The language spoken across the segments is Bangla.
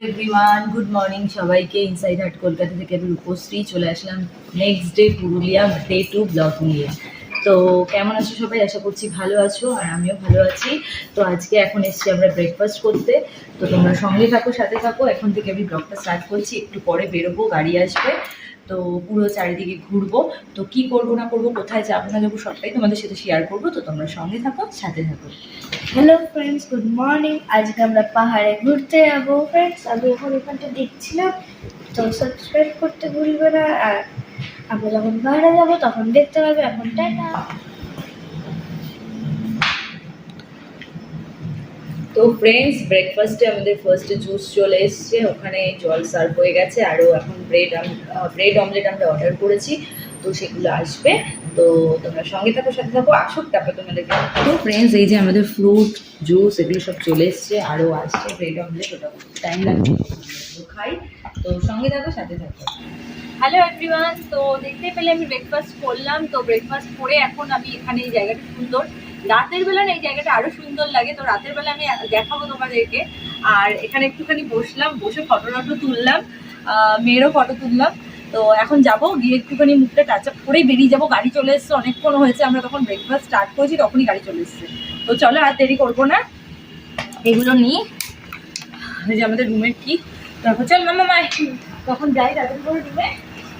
এভরিওয়ান, গুড মর্নিং সবাইকে। ইনসাইড হাট কলকাতা থেকে আমি রূপশ্রী চলে আসলাম next day Purulia day 2 blog নিয়ে। তো কেমন আছো সবাই? আশা করছি ভালো আছো, আর আমিও ভালো আছি। তো আজকে এখন এসছি আমরা ব্রেকফাস্ট করতে। তো তোমরা সঙ্গে থাকো, সাথে থাকো। এখন থেকে আমি ব্লগটা স্টার্ট করছি। একটু পরে বেরোবো, গাড়ি আসবে, তো পুরো চারিদিকে ঘুরবো। তো কি করবো না করবো, কোথায় যাবো না যাবো, সবটাই তোমাদের সাথে শেয়ার করবো। তো তোমরা সঙ্গে থাকো, সাথে থাকো। Hello friends, good morning. আজকে আমরা পাহাড়ে ঘুরতে যাবো ফ্রেন্ডস। আমি এখন এখানটা দেখছিলাম, তো সাবস্ক্রাইব করতে ভুলবে না। আর আমরা যখন পাহাড়ে যাবো তখন দেখতে পাবে। এখন টাটা। তো ফ্রেন্ডস, ব্রেকফাস্টে আমাদের ফার্স্টে জুস চলে এসছে, ওখানে জল সার্ভ হয়ে গেছে, আরও এখন ব্রেড অমলেট আমরা অর্ডার করেছি, তো সেগুলো আসবে। তো তোমরা সঙ্গে থাকো, সাথে থাকো, আসুক তারপর তোমাদেরকে। তো ফ্রেন্ডস, এই যে আমাদের ফ্রুট জুস এগুলো সব চলে এসছে, আরও আসছে ব্রেড অমলেট, ওটা টাইম লাগবে, খাই। তো সঙ্গে থাকো, সাথে থাকো। হ্যালো এভরিওয়ান, তো দেখতে পেলে আমি ব্রেকফাস্ট করলাম। তো ব্রেকফাস্ট করে এখন আমি এখানে, এই জায়গাটা সুন্দর, রাতের বেলা না এই জায়গাটা আরো সুন্দর লাগে। তো রাতের বেলা আমি দেখাবো তোমাদেরকে। আর এখানে একটুখানি বসলাম, বসে ফটো তুললাম, মেয়েরও ফটো তুললাম। তো এখন যাবো, গিয়ে একটুখানি মুখটা টাচ আপ করেই বেরিয়ে যাবো। গাড়ি চলে এসছে, অনেকক্ষণ হয়েছে, আমরা তখন ব্রেকফাস্ট স্টার্ট করেছি তখনই গাড়ি চলে এসছে। তো চলো, আর দেরি করবো না, এগুলো নিই। এই যে আমাদের রুমের কি, তারপর চল মামা মাই তখন যাই তাদের করে রুমে।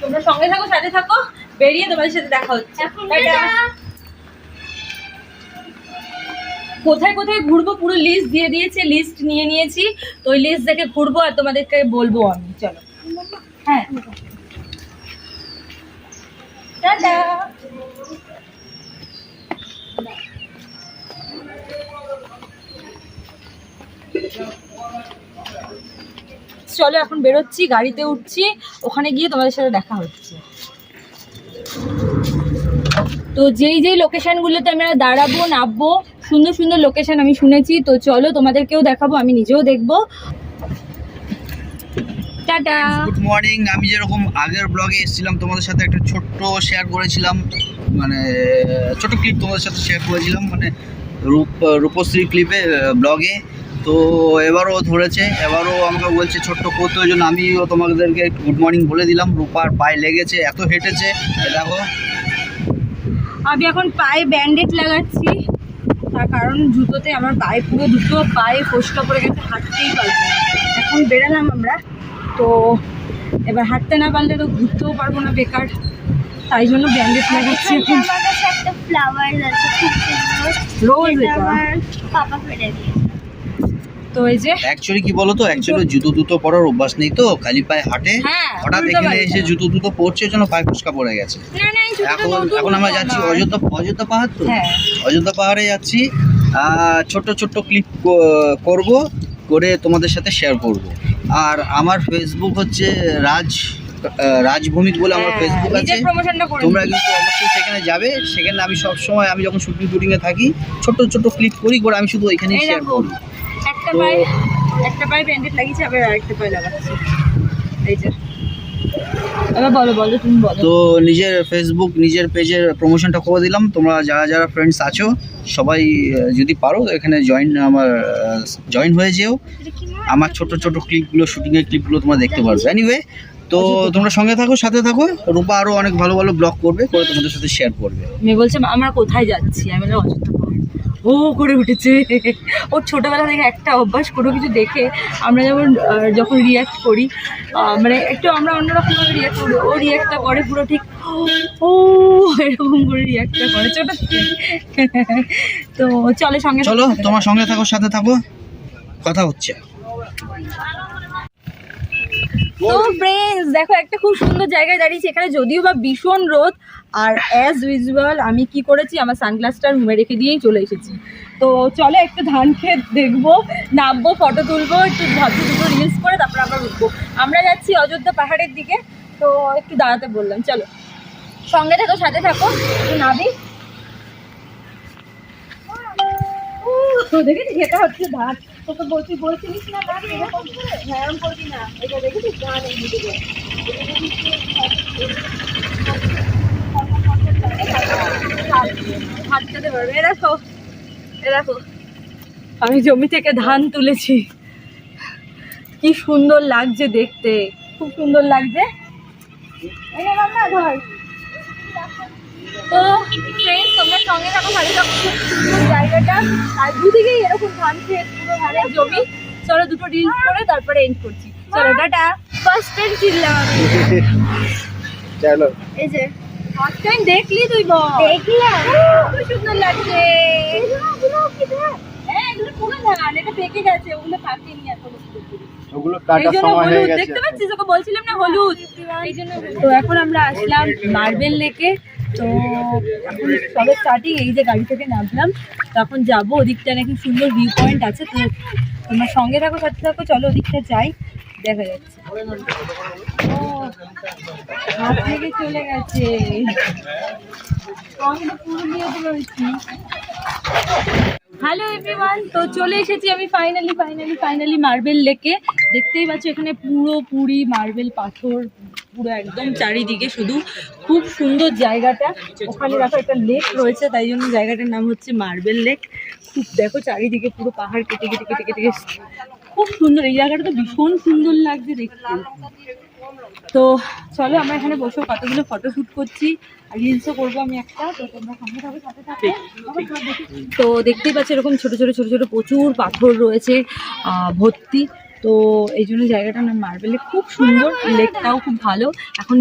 তোমরা সঙ্গে থাকো, সাথে থাকো, বেরিয়ে তোমাদের সাথে দেখা হচ্ছে। কোথায় কোথায় ঘুরবো পুরো লিস্ট দিয়ে দিয়েছে, লিস্ট নিয়ে নিয়েছি। তো ওই লিস্ট দেখে ঘুরবো আর তোমাদেরকে বলবো আমি। চলো, হ্যাঁ, টাটা। চলো এখন বেরোচ্ছি, গাড়িতে উঠছি, ওখানে গিয়ে তোমাদের সাথে দেখা হচ্ছে। তো যেই যেই লোকেশনগুলোতে আমরা দাঁড়াবো, নামবো, সুন্দর সুন্দর লোকেশন আমি শুনেছি। তো চলো তোমাদেরকেও দেখাবো, আমি নিজেও দেখবো। টাটা। Good morning. আমি যেরকম আগের ব্লগে এসেছিলাম, তোমাদের সাথে একটা ছোট্ট শেয়ার করেছিলাম, মানে ছোট ক্লিপ তোমাদের সাথে শেয়ার করেছিলাম, মানে রূপশ্রী ক্লিপে ব্লগে। তো এবারও ধরেছে, এবারও আমাকে বলছে ছোট্ট করতে, ওই জন্য আমিও তোমাদেরকে গুড মর্নিং বলে দিলাম। রূপার পায়ে লেগেছে, এত হেঁটেছে, দেখো। আমি এখন পায়ে ব্যান্ডেজ লাগাচ্ছি, তার কারণ জুতোতে আমার পায়ে পুরো দুটো পায়ে ফোসকা পড়ে গেছে, হাঁটতেই পারবো না। এখন বেরালাম আমরা, তো এবার হাঁটতে না পারলে তো ঘুরতেও পারবো না, বেকার, তাই জন্য ব্যান্ডেজ লাগাচ্ছি। আমার কাছে একটা ফ্লাওয়ার আছে, খুব সুন্দর, রোজ আমার পাপা ফেলে দিয়েছে। তো এই যে অ্যাকচুয়ালি কি বলো তো, অ্যাকচুয়ালি জুতো পরার অভ্যাস নেই, তো খালি পায়ে হাঁটে। হ্যাঁ, হঠাৎ এখানে এসে জুতো পরছে, জন্য পায়ে ফোসকা পড়ে গেছে। এখন আমরা যাচ্ছি অযোধ্যা পাহাড়। তো হ্যাঁ, অযোধ্যা পাহাড়ে যাচ্ছি। ছোট্ট ছোট্ট ক্লিপ করব, করে তোমাদের সাথে শেয়ার করব। আর আমার ফেসবুক হচ্ছে রাজভূমিক বলে আমার ফেসবুক আছে, তোমরা কিন্তু অবশ্যই সেখানে যাবে। সেখানে আমি সব সময়, আমি যখন শুটিংয়ে থাকি, ছোট্ট ছোট্ট ক্লিপ করি, করে আমি শুধু এখানেই শেয়ার করি। একটা পায়ে ব্যান্ডেজ লাগিয়েছি, আবার আরেকটা পায়ে লাগাচ্ছি। এই যে এবার বলো তুমি বলো। তো নিজের ফেসবুক, নিজের পেজের প্রমোশনটা করে দিলাম। তোমরা যারা ফ্রেন্ডস আছো সবাই যদি পারো এখানে জয়েন হয়ে যেও। আমার ছোট ছোট ক্লিপগুলো, শুটিংয়ের ক্লিপগুলো তোমরা দেখতে পারবে। এনিওয়ে, তো তোমরা সঙ্গে থাকো, সাথে থাকো। রূপা আরও অনেক ভালো ভালো ব্লগ করবে, করে তোমাদের সাথে শেয়ার করবে। মেয়ে বলছে আমরা কোথায় যাচ্ছি, আমি বললাম অযোধ্যা পাহাড়। ও করে উঠেছে। ওর ছোটোবেলা থেকে একটা অভ্যাস, কোনো কিছু দেখে আমরা যখন রিয়্যাক্ট করি, মানে একটু আমরা অন্যরকমভাবে রিয়্যাক্ট করি, ও রিয়্যাক্টটা করে পুরো ঠিক ও এরকম করে রিয়্যাক্টটা করে ছোটো। তো চলো তোমার সঙ্গে থাকো, সাথে থাকো, কথা হচ্ছে। তো ফ্রেন্ডস দেখো, একটা খুব সুন্দর জায়গায় দাঁড়িয়েছি। এখানে যদিও বা ভীষণ রোদ, আর অ্যাজ ইউজুয়াল আমি কি করেছি, আমার সানগ্লাসটা রুমে রেখে দিয়েই চলে এসেছি। তো চলো একটু ধান খেত দেখবো, নামবো, ফটো তুলবো, একটু ভাবছি দুটো রিলস করে তারপর আমরা উঠবো। আমরা যাচ্ছি অযোধ্যা পাহাড়ের দিকে, তো একটু দাঁড়াতে বললাম। চলো সঙ্গে থাকো, সাথে থাকো, একটু নাবি। দেখেছি যেটা হচ্ছে ধান, তোকে বলছিলিস না এরকম হ্যাঁ করবি না, এটা দেখেছিস ধান এই দিকে। হাঁটতে পারবে। এ দেখো আমি জমি থেকে ধান তুলেছি, কি সুন্দর লাগছে দেখতে, খুব সুন্দর লাগছে। এই নে বাবা, ধর। তো ফ্রেন্ডস, তোমরা সঙ্গে থাকো, ভালো থাকো। খুব সুন্দর জায়গাটা, আর দুদিকেই এরকম ধান ক্ষেত, পুরো ধানের জমি। চলো দুটো রিলস করে তারপরে এন্ড করছি। চলো টাটা। ফার্স্ট টাইম চিনলাম আমি। চলো। এই যে ফার্স্ট টাইম দেখলি তুই? বল। দেখলাম খুব সুন্দর লাগছে। হ্যাঁ, এগুলো পুরো ধান, এটা পেকে গেছে, ওগুলো পাকেনি এখনো পুরোপুরি। ওগুলো এই কাটার জন্য সময় হয়ে হলুদ, গেছে। দেখতে পাচ্ছিস? ওকে বলছিলাম না হলুদ, এই জন্য। তো এখন আমরা আসলাম মার্বেল লেকে। তো এখন সবে স্টার্টিং, এই যে গাড়ি থেকে নামলাম, তখন যাবো ওদিকটা, নাকি সুন্দর ভিউ পয়েন্ট আছে। তো তোমরা সঙ্গে থাকো, সাথে থাকো, চলো ওদিকটা যাই, দেখা যাচ্ছে। ও, হাত থেকে চলে গেছে, আমি তো পুরো দিয়ে রয়েছি। হ্যালো এভরিওয়ান, তো চলে এসেছি আমি ফাইনালি মার্বেল লেকে। দেখতেই পাচ্ছ এখানে পুরোপুরি মার্বেল পাথর, পুরো একদম চারিদিকে শুধু। খুব সুন্দর জায়গাটা। ওখানে দেখো একটা লেক রয়েছে, তাই জন্য জায়গাটার নাম হচ্ছে মার্বেল লেক। খুব দেখো চারিদিকে পুরো পাহাড় কেটে কেটে কেটে কেটে কেটে খুব সুন্দর। এই জায়গাটা তো ভীষণ সুন্দর লাগছে দেখতে। তো চলো আমরা এখানে বসেও কতগুলো ফটোশ্যুট করছি, আর রিলসও করবো আমি একটা। তো তোমরা সঙ্গে থাকো, সাথে থাকো। তো দেখতেই পাচ্ছ এরকম ছোট ছোট ছোট ছোট প্রচুর পাথর রয়েছে ভর্তি। তো এই জন্য জায়গাটার নাম মার্বেল লেক। খুব সুন্দর, লেকটাও খুব ভালো। এখন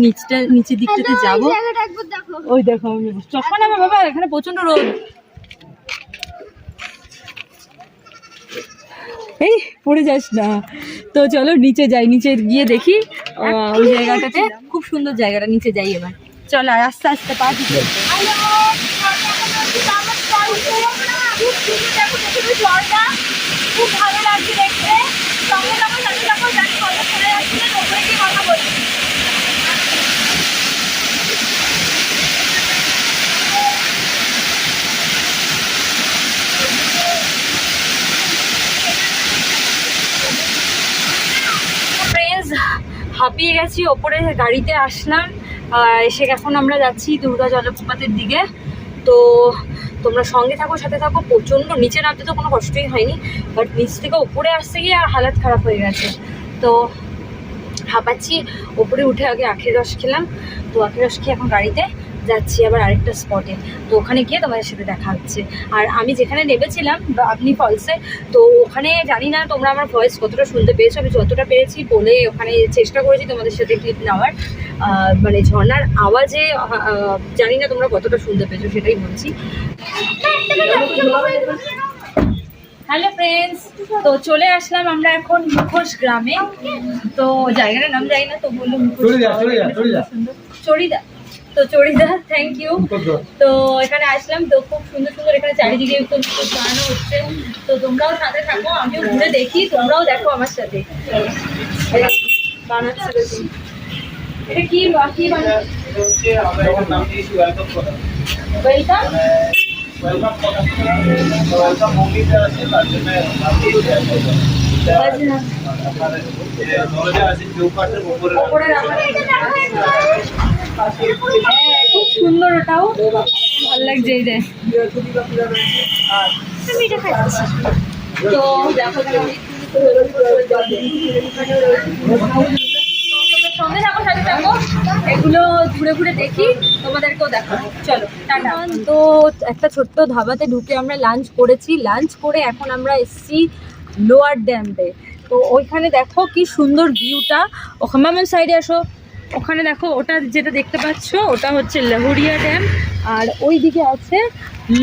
নিচের দিকটাতে যাবো। জায়গাটা একবার দেখো। ওই দেখো, আমি চশমা নেবে বাবা, এখানে প্রচন্ড রোদ। এই পড়ে যাস না। তো চলো নিচে যাই, নিচে গিয়ে দেখি ওই জায়গাটাতে। খুব সুন্দর জায়গাটা, নিচে যাই এবার। চলো, আর আস্তে আস্তে পা দিতে। খুব ভালো লাগছে দেখতে। সঙ্গে যখন সাথে যখন জানি কথা চলে যাচ্ছে, ওপরে গিয়ে কথা বলছি। ফ্রেন্ডস, হাঁপিয়ে গেছি, ওপরে গাড়িতে আসলাম। এসে এখন আমরা যাচ্ছি দুর্গা জলপ্রপাতের দিকে। তো তোমরা সঙ্গে থাকো, সাথে থাকো। প্রচণ্ড নিচে নামতে তো কোনো কষ্টই হয়নি, বাট নিচ থেকে ওপরে আসতে গিয়ে হালাত খারাপ হয়ে গেছে। তো হাঁপাচ্ছি। ওপরে উঠে আগে আখের রস খেলাম। তো আখের রস খেয়ে এখন গাড়িতে যাচ্ছি আবার আরেকটা স্পটে। তো ওখানে গিয়ে তোমাদের সাথে দেখা হচ্ছে। আর আমি যেখানে নেমেছিলাম আপনি ফলসে, তো ওখানে জানি না তোমরা আমার ভয়েস কতটা শুনতে পেয়েছো। আমি যতটা পেরেছি বলে ওখানে চেষ্টা করেছি তোমাদের সাথে ক্লিপ নেওয়ার। মানে ঝর্ণার আওয়াজে জানি না তোমরা কতটা শুনতে পেয়েছো, সেটাই বলছি। হ্যালো ফ্রেন্ডস, তো চলে আসলাম আমরা এখন মুখোশ গ্রামে। তো জায়গাটার নাম জানি না, তো বললো চড়িদা। তো চড়িদা, থ্যাংক ইউ। তো এখানে আসলাম, তো খুব সুন্দর সুন্দর এখানে চারিদিকে বানানো হচ্ছে। তো তোমরাও সাথে থাকো, আমিও ঘুরে দেখি, তোমরাও দেখো আমার সাথে। বানাচ্ছে দেখুন, এটা কি কি বানাচ্ছে? ওয়েলকাম। খুব সুন্দর, ওটাও ভালো লাগছে। এই যে তো দেখো, সঙ্গে থাকো, সাথে থাকো, এগুলো ঘুরে ঘুরে দেখি, তোমাদেরকেও দেখাবো। চলো টাটা। তো একটা ছোট্ট ধাবাতে ঢুকে আমরা লাঞ্চ করেছি। লাঞ্চ করে এখন আমরা এসেছি লোয়ার ড্যামে। তো ওইখানে দেখো কি সুন্দর ভিউটা। ওখানে আমার সাইডে আসো, ওখানে দেখো, ওটা যেটা দেখতে পাচ্ছ ওটা হচ্ছে লাহুরিয়া ড্যাম, আর ওই দিকে আছে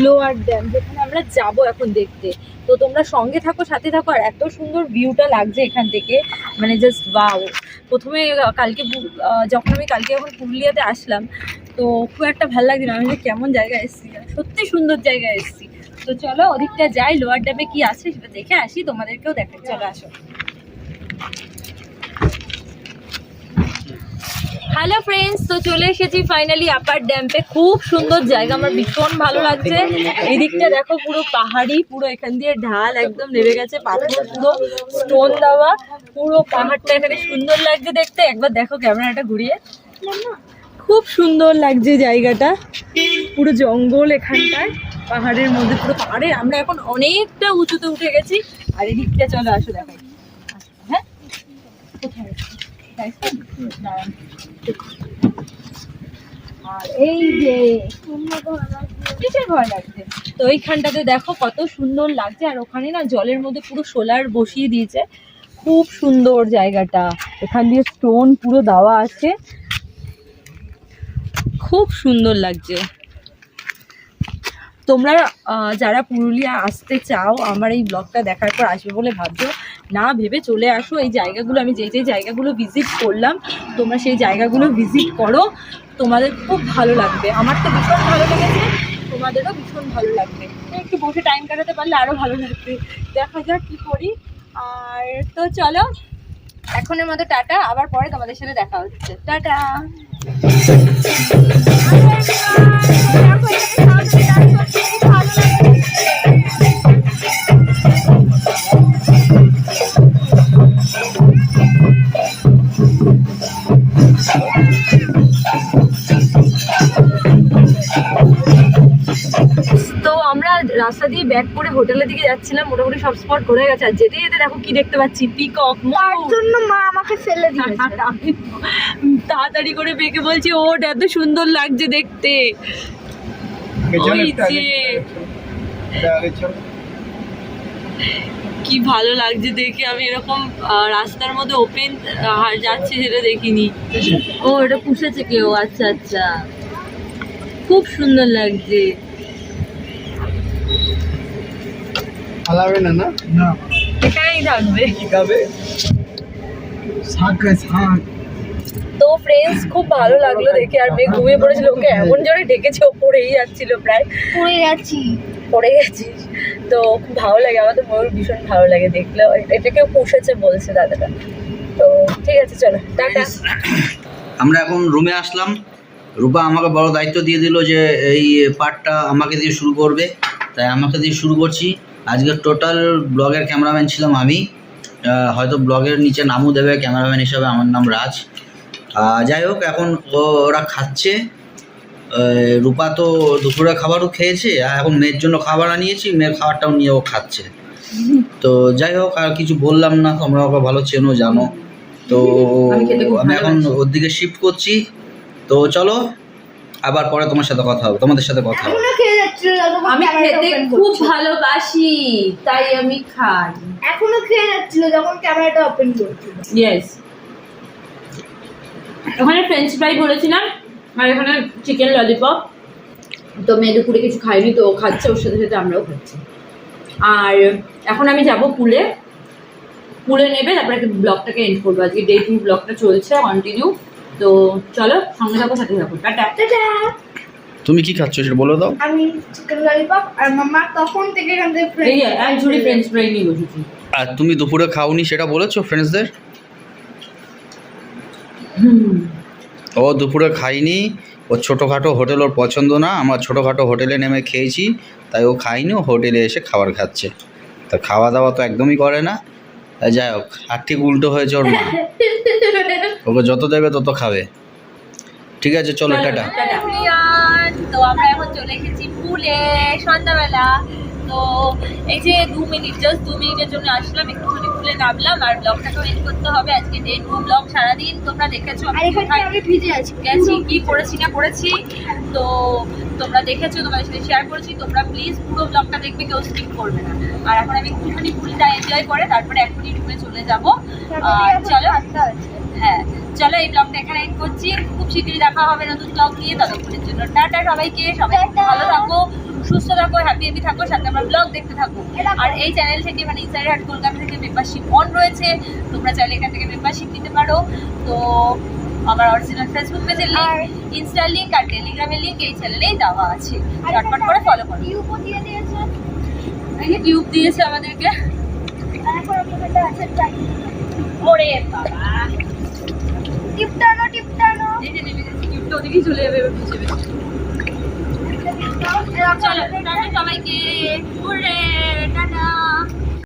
লোয়ার ড্যাম, যেখানে আমরা যাব এখন দেখতে। তো তোমরা সঙ্গে থাকো, সাথে থাকো। আর এত সুন্দর ভিউটা লাগছে এখান থেকে, মানে জাস্ট ওয়াও। প্রথমে যখন আমি কালকে যখন পুরুলিয়াতে আসলাম, তো খুব একটা ভালো লাগছিল। আমি যে কেমন জায়গায় এসেছি, সত্যি সুন্দর জায়গায় এসেছি। তো চলো ওদিকটা যাই, লোয়ার ড্যামে কি আছে সেটা দেখে আসি, তোমাদেরকেও দেখাই। চলো আসো। হ্যালো ফ্রেন্ডস, তো চলে এসেছি ফাইনালি আপার ড্যামে। খুব সুন্দর জায়গা, আমার ভীষণ ভালো লাগছে। এই দিকটা দেখো পুরো পাহাড়ি, পুরো এখান দিয়ে ঢাল একদম নেমে গেছে, পাথর পুরো স্টোন দেওয়া, পুরো পাহাড়টা এখানে সুন্দর লাগছে দেখতে। একবার দেখো ক্যামেরাটা ঘুরিয়ে, খুব সুন্দর লাগছে জায়গাটা। পুরো জঙ্গল এখানটায়, পাহাড়ের মধ্যে, পুরো পাহাড়ে। আমরা এখন অনেকটা উঁচুতে উঠে গেছি। আর এই দিকটা চলো আসো দেখাই। হ্যাঁ, কোথায় দাঁড়ান। আর এই যে কিসের ভয় লাগছে, তো এইখানটাতে দেখো কত সুন্দর লাগছে। আর ওখানে না জলের মধ্যে পুরো সোলার বসিয়ে দিয়েছে, খুব সুন্দর জায়গাটা। এখান দিয়ে স্টোন পুরো দেওয়া আছে, খুব সুন্দর লাগছে। তোমরা যারা পুরুলিয়া আসতে চাও, আমার এই ব্লগটা দেখার পর আসবে বলে ভাবছো, না ভেবে চলে আসো। এই জায়গাগুলো আমি যে জায়গাগুলো ভিজিট করলাম, তোমরা সেই জায়গাগুলো ভিজিট করো, তোমাদের খুব ভালো লাগবে। আমার তো ভীষণ ভালো লেগেছে, তোমাদেরও ভীষণ ভালো লাগবে। একটু বসে টাইম কাটাতে পারলে আরও ভালো লাগবে। দেখা যাক কী করি। আর তো চলো এখনের মতো টাটা, আবার পরে তোমাদের সাথে দেখা হচ্ছে। টাটা। তো আমরা রাস্তা দিয়ে ব্যাক করে হোটেলের দিকে যাচ্ছিলাম, মোটামুটি সব স্পট ঘুরে গেছে। আর যেতে যেতে দেখো কি দেখতে পাচ্ছি, পিকক। তার জন্য মা আমাকে ফেলে দিয়েছে। আমি তাড়াতাড়ি করে বেঁকে বলছি, ওট এত সুন্দর লাগছে দেখতে। ওই যে কি ভালো লাগছে দেখে, আমি এরকম রাস্তার মধ্যে ওপেন যাচ্ছে সেটা দেখিনি। ও এটা পুষেছে কেউ, আচ্ছা আচ্ছা, খুব সুন্দর লাগছে। পালাবে না না না, এখানেই থাকবে। কি খাবে? শাক শাক। তো ফ্রেন্ডস খুব ভালো লাগলো দেখে। আর মেয়ে ঘুমিয়ে পড়েছিল, ওকে এমন জোরে ডেকেছে ও পড়েই যাচ্ছিল, প্রায় পড়ে গেছি। পড়ে গেছিস। তো খুব ভালো লাগে, আমার তো ময়ূর ভীষণ ভালো লাগে দেখলে। এটাকে পুষেছে বলছে দাদাটা। তো ঠিক আছে, চলো টাটা। আমরা এখন রুমে আসলাম। রূপা আমাকে বড় দায়িত্ব দিয়ে দিল যে এই পার্টটা আমাকে দিয়ে শুরু করবে, তাই আমাকে দিয়ে শুরু করছি। আজকে টোটাল ব্লগের ক্যামেরাম্যান ছিলাম আমি। হয়তো ব্লগের নিচে নামও দেবে ক্যামেরাম্যান হিসাবে, আমার নাম রাজ। যাই হোক, এখন ওরা খাচ্ছে। রূপা তো দুপুরে খাবারও খেয়েছে, আর এখন মেয়ের জন্য খাবার আনিয়েছি, মেয়ের খাবারটাও নিয়ে ও খাচ্ছে। তো যাই হোক, আর কিছু বললাম না, তোমরা ওকে ভালো চেনো জানো। তো আমি এখন ওর দিকে শিফট করছি। তো চলো আবার পরে তোমার সাথে কথা হবে, তোমাদের সাথে কথা হবে। এখনো খেয়ে যাচ্ছিল যতক্ষণ আমি ক্যামেরাটা খেতে open খুব করছিল। ভালোবাসি, তাই আমি খাই। এখনো খেয়ে যাচ্ছিল যখন ক্যামেরাটা ওপেন করছিল। ইয়েস, ওখানে ফ্রেঞ্চ ফ্রাই করেছিলাম আর এখানে চিকেন ললিপপ। তো মেয়ে দুপুরে কিছু খাইনি, তো ও খাচ্ছে, ওর সাথে সাথে আমরাও খাচ্ছি। আর এখন আমি যাব পুলে, পুলে নেবে, তারপরে ব্লগটাকে এন্ড করবো। আজকে ডে 2 ব্লগটা চলছে কন্টিনিউ। তো চলো, সঙ্গে থাকো, সাথে থাকো, টাটা। টাটা। তুমি কি খাচ্ছ সেটা বলে দাও। আমি চিকেন ললিপপ, আর মামা তখন থেকে এখান থেকে এই এক ঝুড়ি ফ্রেঞ্চ ফ্রাই নিয়ে বসেছি। আর তুমি দুপুরে খাওনি সেটা বলেছো ফ্রেন্ডসদের? ও দুপুরে খাইনি, ও ছোটোখাটো হোটেল ওর পছন্দ না। আমরা ছোটোখাটো হোটেলে নেমে খেয়েছি, তাই ও খাইনি, ও হোটেলে এসে খাবার খাচ্ছে। তা খাওয়া দাওয়া তো একদমই করে না। যাই হোক, আর ঠিক উল্টো হয়েছে ওর মা, ওকে যত দেবে তত খাবে। ঠিক আছে, চলো টাটা। তো আমরা এখন চলে এসেছি পুলে সন্ধ্যাবেলা। তো এই যে 2 মিনিট, জাস্ট 2 মিনিটের জন্য আসলাম, একটুখানি পুলে নামলাম। আর ব্লগটাকেও এন্ড করতে হবে। আজকে ডে 2 ব্লগ সারাদিন তোমরা দেখেছো আর এখানে আমি ভিজে আছি। গেছি, কি করেছি না করেছি তো তোমরা দেখেছো, তোমাদের সাথে শেয়ার করেছি। তোমরা প্লিজ পুরো ব্লগটা দেখবে, কেউ স্কিপ করবে না। আর এখন আমি একটুখানি পুলটা এনজয় করে তারপরে এখনই রুমে চলে যাবো। চলো, হ্যাঁ চলো, এই ব্লগটা এখানে এন্ড করছি। খুব শীঘ্রই দেখা হবে নতুন ব্লগ নিয়ে। ততক্ষণের জন্য টাটা সবাইকে। সবাই ভালো থাকো, সুস্থ থাকো, হ্যাপি থাকো, সাথে আমার ব্লগ দেখতে থাকো। আর এই চ্যানেল থেকে, মানে ইনসাইড হাট কলকাতা থেকে মেম্বারশিপ অন রয়েছে, তোমরা চাইলে এখান থেকে মেম্বারশিপ নিতে পারো। তো আমার অরিজিনাল ফেসবুক পেজের লিঙ্ক, ইনস্টার লিঙ্ক আর টেলিগ্রামের লিঙ্ক এই চ্যানেলেই দেওয়া আছে। চটপট করে ফলো করো। টিউবও দিয়ে দিয়েছে। এই যে টিউব দিয়েছে আমাদেরকে। এখন আমি এটা আছে চাই। ওরে বাবা, টিপটানো টিপটানো। এই যে নেমে গেছে, টিউবটা ওদিকেই চলে যাবে এবার পিছিয়ে পিছিয়ে। চলো, টাটা সবাইকে। হুররে।